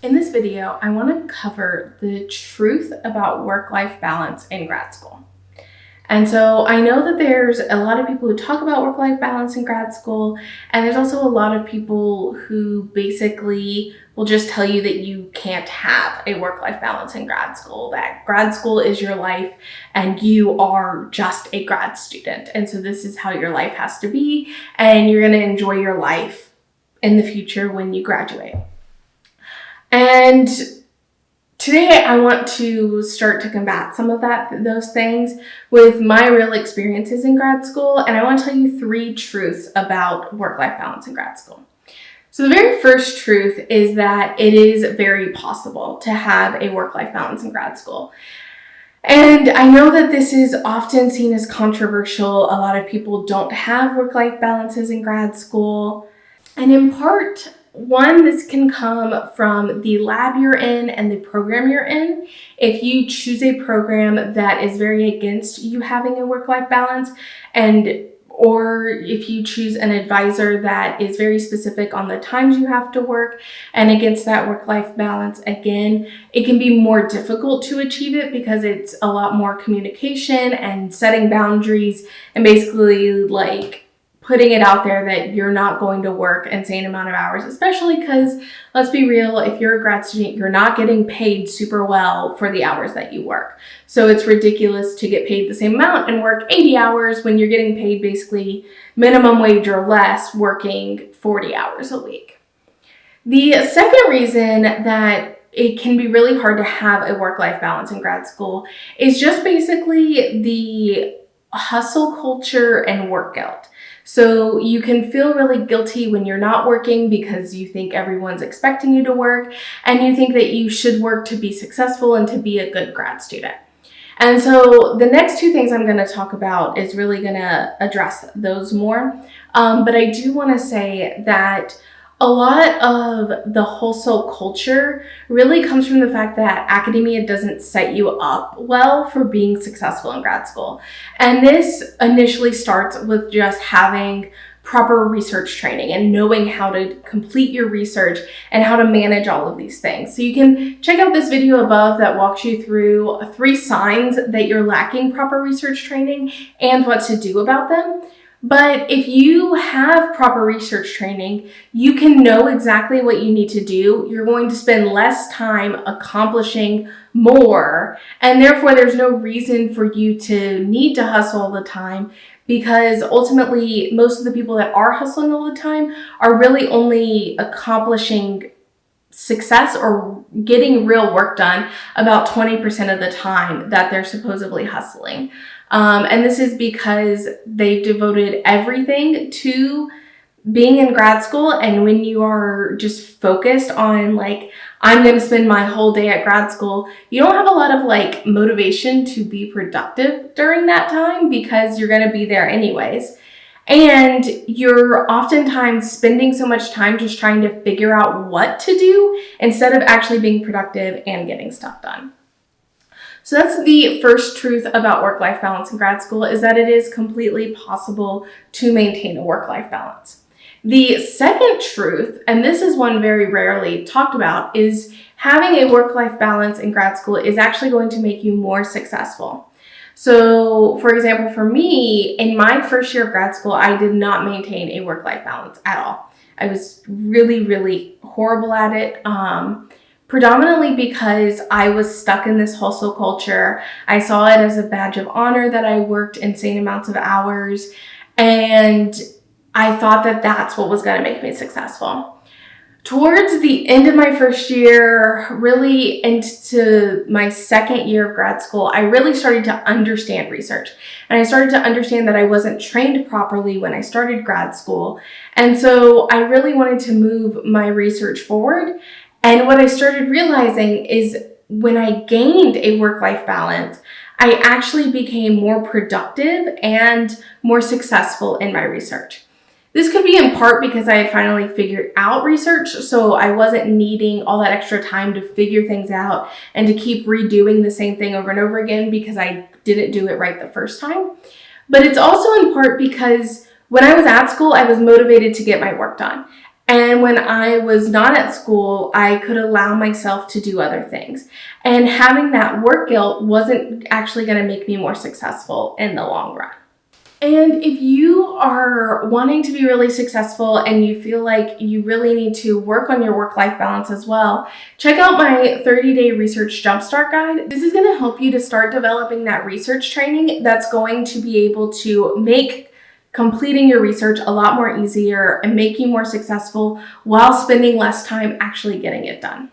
In this video, I want to cover the truth about work-life balance in grad school. And so I know that there's a lot of people who talk about work-life balance in grad school, and there's also a lot of people who basically will just tell you that you can't have a work-life balance in grad school, that grad school is your life and you are just a grad student. And so this is how your life has to be, and you're going to enjoy your life in the future when you graduate. And today I want to start to combat some of those things with my real experiences in grad school. And I want to tell you 3 truths about work-life balance in grad school. So the very first truth is that it is very possible to have a work-life balance in grad school. And I know that this is often seen as controversial. A lot of people don't have work-life balances in grad school. And in part, this can come from the lab you're in and the program you're in. If you choose a program that is very against you having a work-life balance, or if you choose an advisor that is very specific on the times you have to work and against that work-life balance, again, it can be more difficult to achieve it because it's a lot more communication and setting boundaries and basically putting it out there that you're not going to work an insane amount of hours, especially because, let's be real, if you're a grad student, you're not getting paid super well for the hours that you work. So it's ridiculous to get paid the same amount and work 80 hours when you're getting paid basically minimum wage or less working 40 hours a week. The second reason that it can be really hard to have a work-life balance in grad school is just basically the hustle culture and work guilt. So you can feel really guilty when you're not working because you think everyone's expecting you to work and you think that you should work to be successful and to be a good grad student. And so the next 2 things I'm going to talk about is really going to address those more. But I do want to say that a lot of the hustle culture really comes from the fact that academia doesn't set you up well for being successful in grad school. And this initially starts with just having proper research training and knowing how to complete your research and how to manage all of these things. So you can check out this video above that walks you through 3 signs that you're lacking proper research training and what to do about them. But if you have proper research training, you can know exactly what you need to do. You're going to spend less time accomplishing more, and therefore there's no reason for you to need to hustle all the time, because ultimately most of the people that are hustling all the time are really only accomplishing success or getting real work done about 20% of the time that they're supposedly hustling. And this is because they've devoted everything to being in grad school. And when you are just focused on I'm going to spend my whole day at grad school, you don't have a lot of motivation to be productive during that time because you're going to be there anyways. And you're oftentimes spending so much time just trying to figure out what to do instead of actually being productive and getting stuff done. So that's the first truth about work-life balance in grad school, is that it is completely possible to maintain a work-life balance. The second truth, and this is one very rarely talked about, is having a work-life balance in grad school is actually going to make you more successful. So, for example, for me, in my first year of grad school, I did not maintain a work-life balance at all. I was really, really horrible at it. Predominantly because I was stuck in this hustle culture. I saw it as a badge of honor that I worked insane amounts of hours, and I thought that that's what was going to make me successful. Towards the end of my first year, really into my second year of grad school, I really started to understand research. And I started to understand that I wasn't trained properly when I started grad school. And so I really wanted to move my research forward. And what I started realizing is when I gained a work-life balance, I actually became more productive and more successful in my research. This could be in part because I had finally figured out research, so I wasn't needing all that extra time to figure things out and to keep redoing the same thing over and over again because I didn't do it right the first time. But it's also in part because when I was at school, I was motivated to get my work done. And when I was not at school, I could allow myself to do other things. And having that work guilt wasn't actually going to make me more successful in the long run. And if you are wanting to be really successful and you feel like you really need to work on your work-life balance as well, check out my 30-day research jumpstart guide. This is going to help you to start developing that research training that's going to be able to make completing your research a lot more easier and make you more successful while spending less time actually getting it done.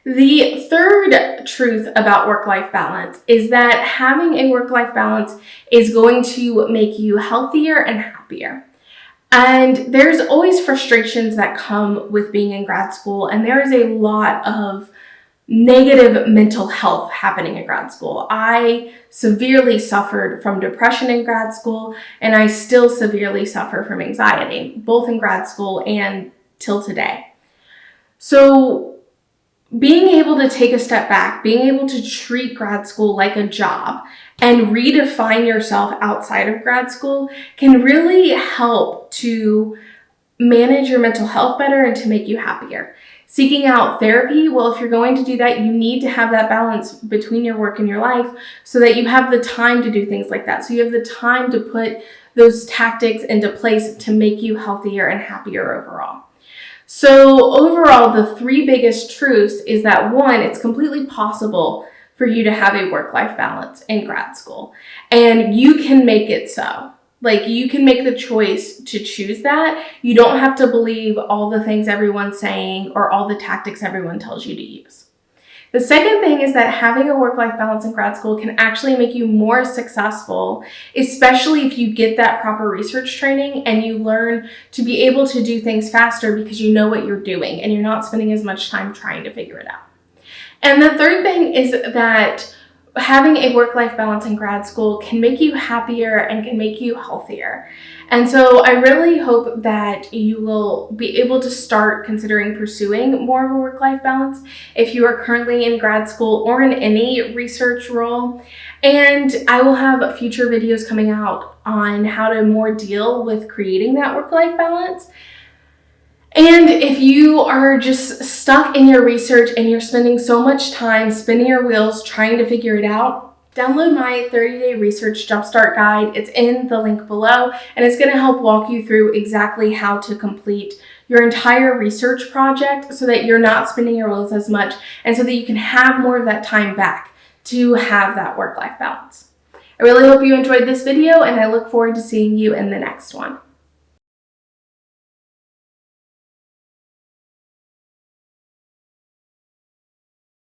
The third truth about work-life balance is that having a work-life balance is going to make you healthier and happier. And there's always frustrations that come with being in grad school, and there is a lot of negative mental health happening in grad school. I severely suffered from depression in grad school, and I still severely suffer from anxiety, both in grad school and till today. So being able to take a step back, being able to treat grad school like a job and redefine yourself outside of grad school can really help to manage your mental health better and to make you happier. Seeking out therapy, well, if you're going to do that, you need to have that balance between your work and your life so that you have the time to do things like that. So you have the time to put those tactics into place to make you healthier and happier overall. So overall, the three biggest truths is that one, it's completely possible for you to have a work-life balance in grad school, and you can make it so. Like, you can make the choice to choose that. You don't have to believe all the things everyone's saying or all the tactics everyone tells you to use. The second thing is that having a work-life balance in grad school can actually make you more successful, especially if you get that proper research training and you learn to be able to do things faster because you know what you're doing and you're not spending as much time trying to figure it out. And the third thing is that having a work-life balance in grad school can make you happier and can make you healthier. And so I really hope that you will be able to start considering pursuing more of a work-life balance if you are currently in grad school or in any research role. And I will have future videos coming out on how to more deal with creating that work-life balance. And if you are just stuck in your research and you're spending so much time spinning your wheels trying to figure it out, download my 30-day research jumpstart guide. It's in the link below, and it's going to help walk you through exactly how to complete your entire research project so that you're not spinning your wheels as much and so that you can have more of that time back to have that work-life balance. I really hope you enjoyed this video, and I look forward to seeing you in the next one.